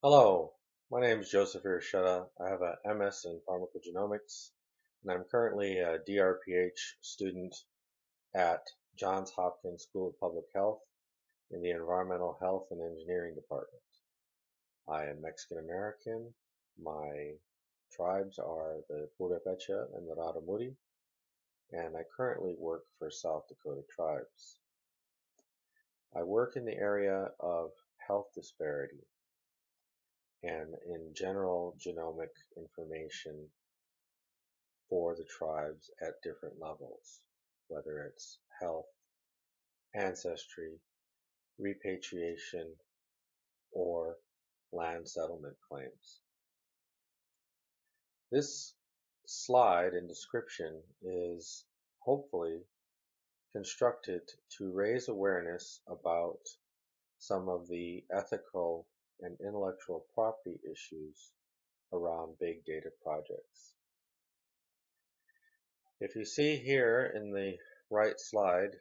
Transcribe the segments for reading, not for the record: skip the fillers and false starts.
Hello, my name is Joseph Irsheta. I have a MS in pharmacogenomics, and I'm currently a DRPH student at Johns Hopkins School of Public Health in the Environmental Health and Engineering Department. I am Mexican American. My tribes are the Purepecha and the Raramuri, and I currently work for South Dakota tribes. I work in the area of health disparity and in general genomic information for the tribes at different levels, whether it's health, ancestry, repatriation, or land settlement claims. This slide and description is hopefully constructed to raise awareness about some of the ethical and intellectual property issues around big data projects. If you see here in the right slide,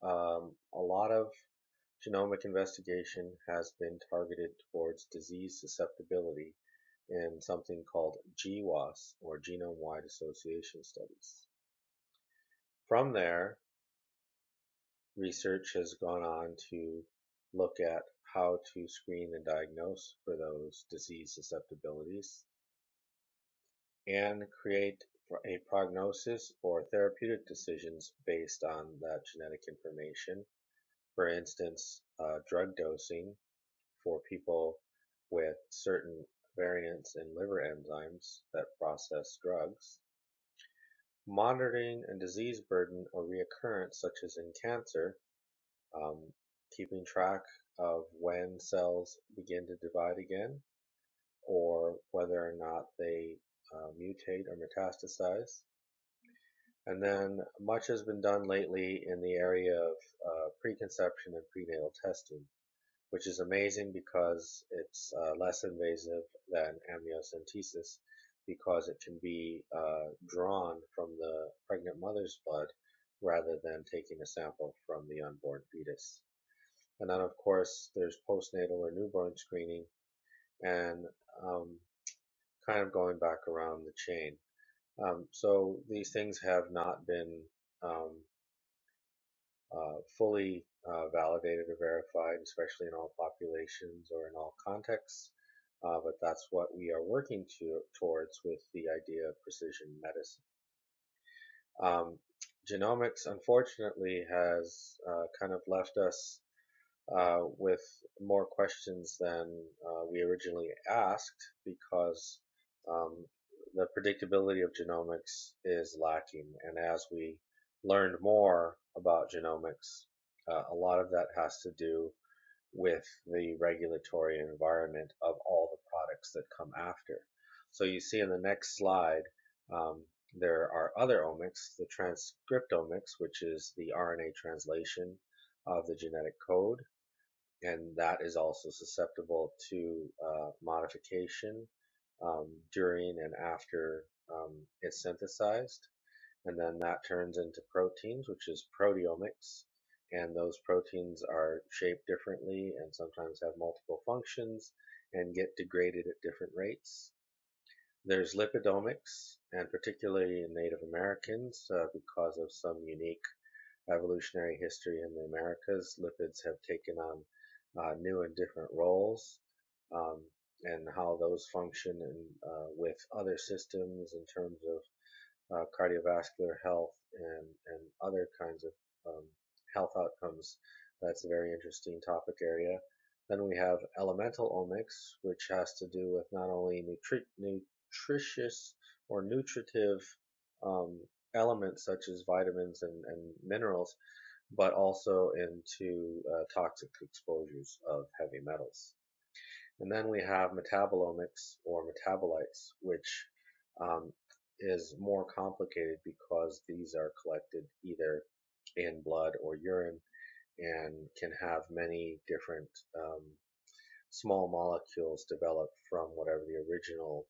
a lot of genomic investigation has been targeted towards disease susceptibility in something called GWAS, or genome-wide association studies. From there, research has gone on to look at how to screen and diagnose for those disease susceptibilities and create a prognosis or therapeutic decisions based on that genetic information. For instance, drug dosing for people with certain variants in liver enzymes that process drugs, monitoring and disease burden or reoccurrence, such as in cancer, um, keeping track of when cells begin to divide again, or whether or not they mutate or metastasize. And then much has been done lately in the area of preconception and prenatal testing, which is amazing because it's less invasive than amniocentesis because it can be drawn from the pregnant mother's blood rather than taking a sample from the unborn fetus. And then, of course, there's postnatal or newborn screening and kind of going back around the chain. So these things have not been fully validated or verified, especially in all populations or in all contexts. But that's what we are working towards with the idea of precision medicine. Genomics, unfortunately, has kind of left us with more questions than we originally asked because um, the predictability of genomics is lacking. And as we learned more about genomics, a lot of that has to do with the regulatory environment of all the products that come after. So you see in the next slide, um, there are other omics, the transcriptomics, which is the RNA translation of the genetic code, and that is also susceptible to modification during and after it's synthesized. And then that turns into proteins, which is proteomics. And those proteins are shaped differently and sometimes have multiple functions and get degraded at different rates. There's lipidomics, and particularly in Native Americans, because of some unique evolutionary history in the Americas, lipids have taken on new and different roles, um, and how those function with other systems in terms of cardiovascular health and other kinds of health outcomes. That's a very interesting topic area. Then we have elemental omics, which has to do with not only nutritious or nutritive um, elements such as vitamins and minerals, but also into toxic exposures of heavy metals. And then we have metabolomics or metabolites, which um, is more complicated because these are collected either in blood or urine and can have many different small molecules developed from whatever the original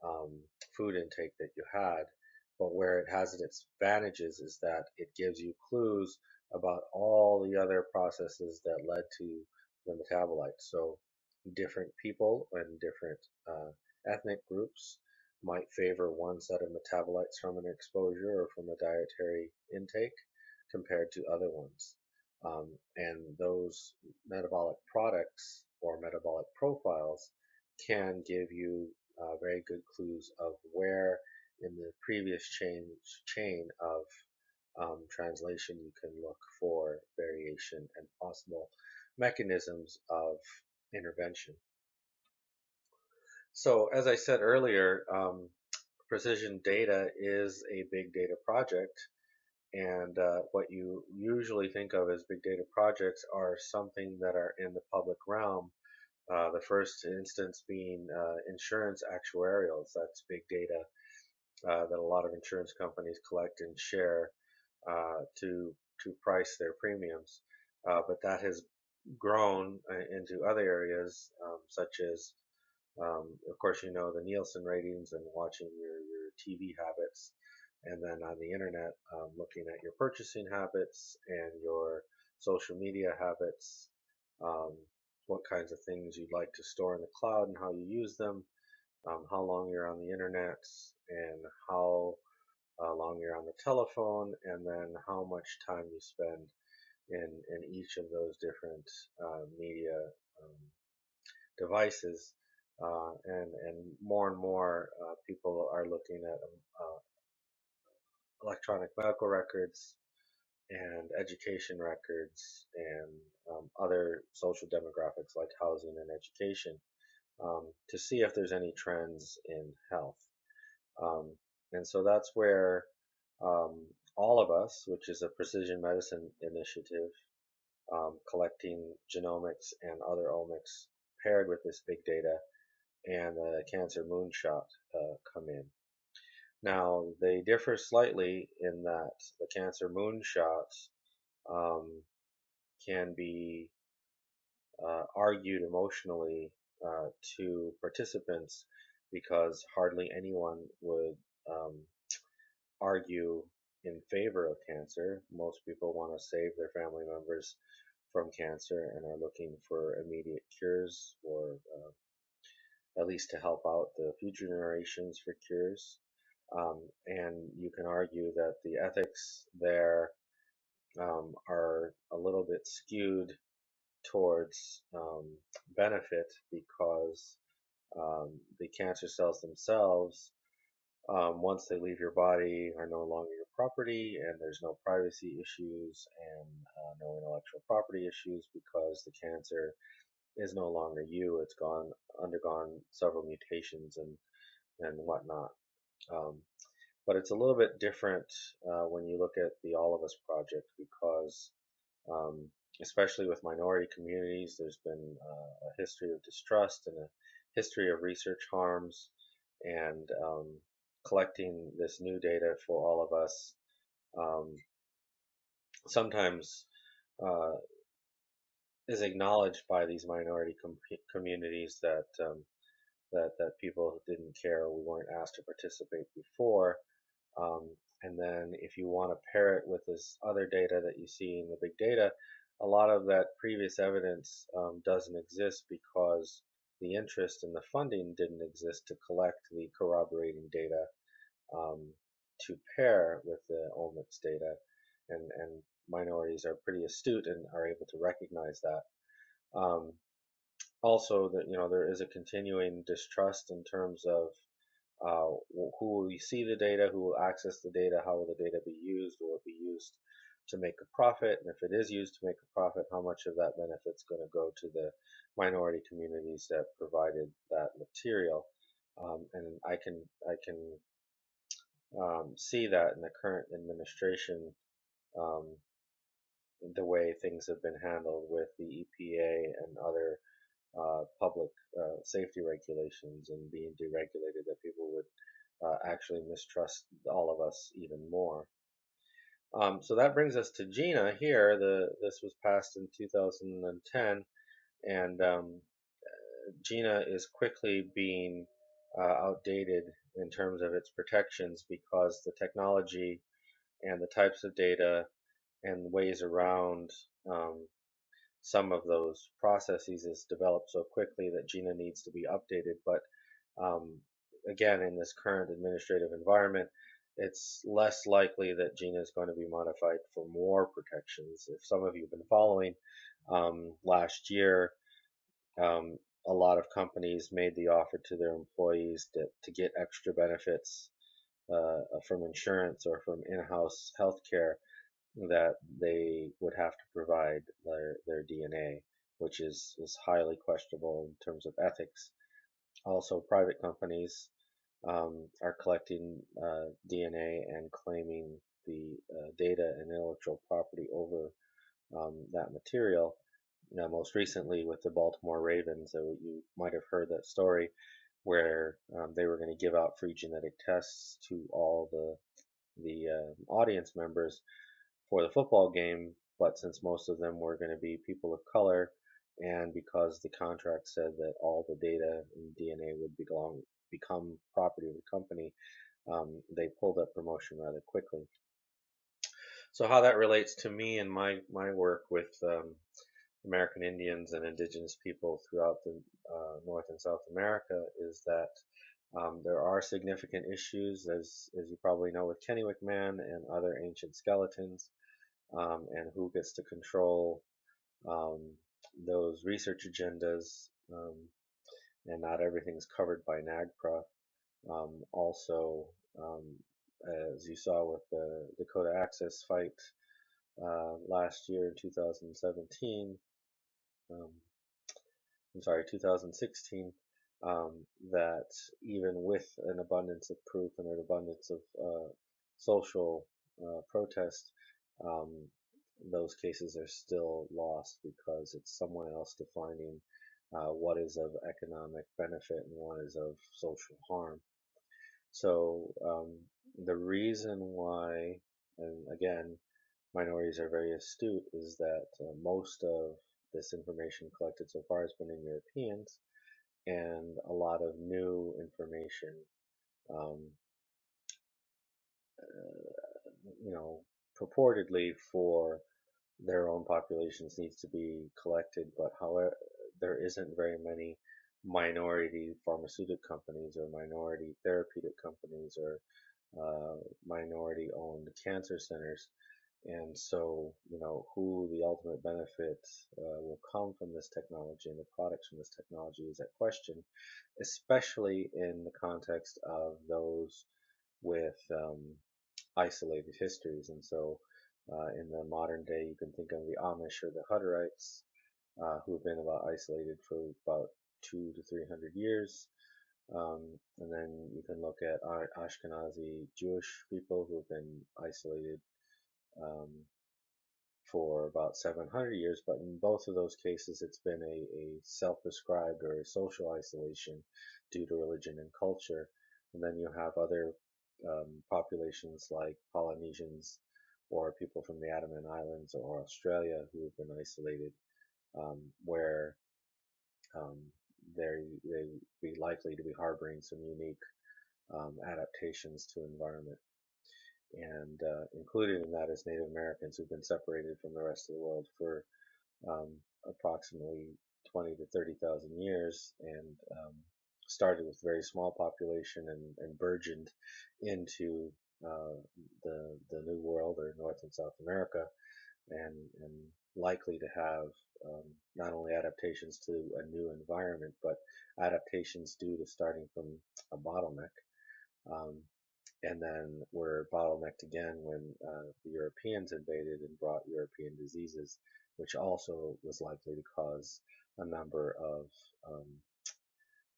um, food intake that you had. But where it has its advantages is that it gives you clues about all the other processes that led to the metabolites. So different people and different ethnic groups might favor one set of metabolites from an exposure or from a dietary intake compared to other ones. And those metabolic products or metabolic profiles can give you very good clues of where in the previous chain of translation you can look for variation and possible mechanisms of intervention. So, as I said earlier, precision data is a big data project, and what you usually think of as big data projects are something that are in the public realm. The first instance being insurance actuarials. That's big data that a lot of insurance companies collect and share to price their premiums. But that has grown into other areas, such as, of course, you know, the Nielsen ratings and watching your TV habits. And then on the internet, looking at your purchasing habits and your social media habits, um, what kinds of things you'd like to store in the cloud and how you use them, how long you're on the internet, and how long you're on the telephone, and then how much time you spend in each of those different media um, devices. And more and more people are looking at electronic medical records and education records and other social demographics like housing and education to see if there's any trends in health. Um, and so that's where um, all of us, which is a precision medicine initiative, collecting genomics and other omics paired with this big data and the cancer moonshot come in. Now, they differ slightly in that the cancer moonshots um, can be argued emotionally to participants because hardly anyone would um, argue in favor of cancer. Most people want to save their family members from cancer and are looking for immediate cures or at least to help out the future generations for cures. And you can argue that the ethics there are a little bit skewed towards benefit because the cancer cells themselves, once they leave your body, are no longer your property, and there's no privacy issues and no intellectual property issues because the cancer is no longer you. It's undergone several mutations and whatnot. Um, but it's a little bit different when you look at the All of Us project because, um, especially with minority communities, there's been a history of distrust and a history of research harms, and collecting this new data for all of us um, sometimes uh, is acknowledged by these minority communities that people didn't care, we weren't asked to participate before. And then if you want to pair it with this other data that you see in the big data, a lot of that previous evidence doesn't exist because the interest and the funding didn't exist to collect the corroborating data um, to pair with the omics data. And minorities are pretty astute and are able to recognize that. Um, Also, that there is a continuing distrust in terms of uh, who will see the data, who will access the data, how will the data be used, will it be used to make a profit, and if it is used to make a profit, how much of that benefit is going to go to the minority communities that provided that material. And I can see that in the current administration, um, the way things have been handled with the EPA and other public safety regulations and being deregulated, that people would actually mistrust all of us even more. So that brings us to Gina here. This was passed in 2010, and Gina is quickly being outdated in terms of its protections because the technology and the types of data and ways around some of those processes is developed so quickly that Gina needs to be updated. But um, again, in this current administrative environment, it's less likely that Gina is going to be modified for more protections. If some of you have been following, last year, um, a lot of companies made the offer to their employees to get extra benefits from insurance or from in-house healthcare, that they would have to provide their DNA, which is highly questionable in terms of ethics. Also, private companies are collecting DNA and claiming the data and intellectual property over that material. Now, most recently with the Baltimore Ravens, you might have heard that story where they were going to give out free genetic tests to all the audience members for the football game, but since most of them were going to be people of color, and because the contract said that all the data and DNA would become property of the company, they pulled that promotion rather quickly. So how that relates to me and my work with American Indians and indigenous people throughout the North and South America is that there are significant issues, as you probably know, with Kennewick Man and other ancient skeletons, and who gets to control um, those research agendas, and not everything's covered by NAGPRA. Also, um, as you saw with the Dakota Access fight last year in 2017, um, I'm sorry, 2016, that even with an abundance of proof and an abundance of social protest, um, those cases are still lost because it's someone else defining what is of economic benefit and what is of social harm. So the reason why, and again, minorities are very astute, is that most of this information collected so far has been in Europeans, and a lot of new information, um, you know, purportedly for their own populations needs to be collected. But however, there isn't very many minority pharmaceutical companies or minority therapeutic companies or minority owned cancer centers. And so, who the ultimate benefit will come from this technology and the products from this technology is at question, especially in the context of those with isolated histories. And so, in the modern day, you can think of the Amish or the Hutterites, who have been about isolated for about 200 to 300 years. And then you can look at Ashkenazi Jewish people who have been isolated um, for about 700 years, but in both of those cases, it's been a self-prescribed or a social isolation due to religion and culture. And then you have other populations like Polynesians or people from the Andaman Islands or Australia who have been isolated, where um, they be likely to be harboring some unique adaptations to environment. And included in that is Native Americans who've been separated from the rest of the world for um, approximately 20 to 30,000 years, and started with a very small population and burgeoned into the New World or North and South America, and likely to have not only adaptations to a new environment, but adaptations due to starting from a bottleneck. Um, and then were bottlenecked again when the Europeans invaded and brought European diseases, which also was likely to cause a number of um,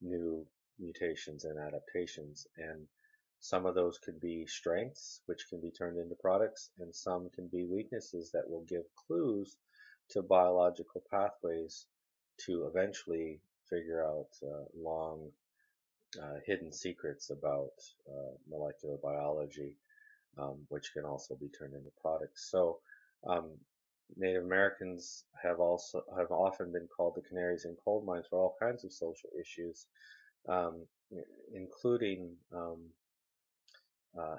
new mutations and adaptations. And some of those could be strengths, which can be turned into products, and some can be weaknesses that will give clues to biological pathways to eventually figure out long hidden secrets about molecular biology, which can also be turned into products. So um, Native Americans have often been called the canaries in coal mines for all kinds of social issues, um, including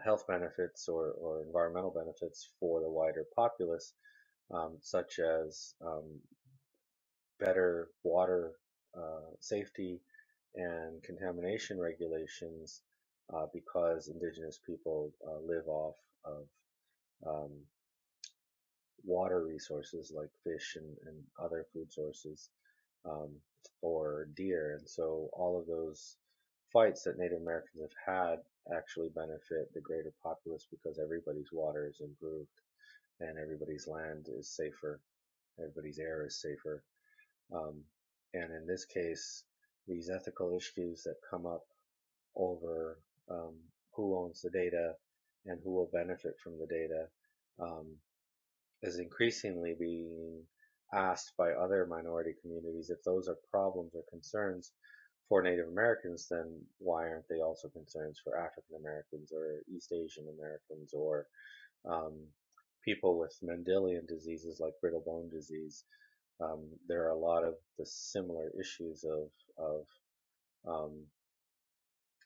health benefits or environmental benefits for the wider populace, such as better water safety and contamination regulations because indigenous people live off of um, water resources like fish and other food sources um, for deer. And so all of those fights that Native Americans have had actually benefit the greater populace because everybody's water is improved and everybody's land is safer, everybody's air is safer. Um, and in this case, these ethical issues that come up over um, who owns the data and who will benefit from the data um, is increasingly being asked by other minority communities. If those are problems or concerns for Native Americans, then why aren't they also concerns for African Americans or East Asian Americans or um, people with Mendelian diseases like brittle bone disease? There are a lot of the similar issues of um,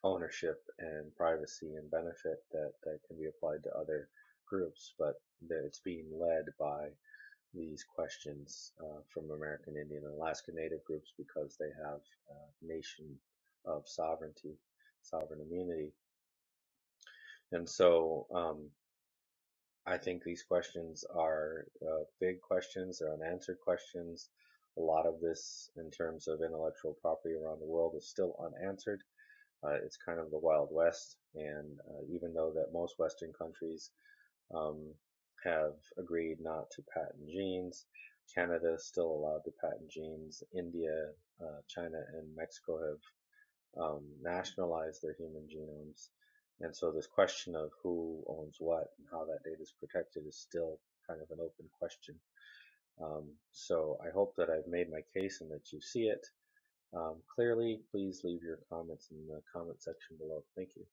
ownership and privacy and benefit that can be applied to other groups, but that it's being led by these questions from American Indian and Alaska Native groups because they have a nation of sovereignty, sovereign immunity. And so I think these questions are big questions, they're unanswered questions. A lot of this, in terms of intellectual property around the world, is still unanswered. It's kind of the Wild West, and even though that most Western countries um, have agreed not to patent genes, Canada is still allowed to patent genes. India, China, and Mexico have nationalized their human genomes. And so this question of who owns what and how that data is protected is still kind of an open question. So I hope that I've made my case and that you see it clearly. Please leave your comments in the comment section below. Thank you.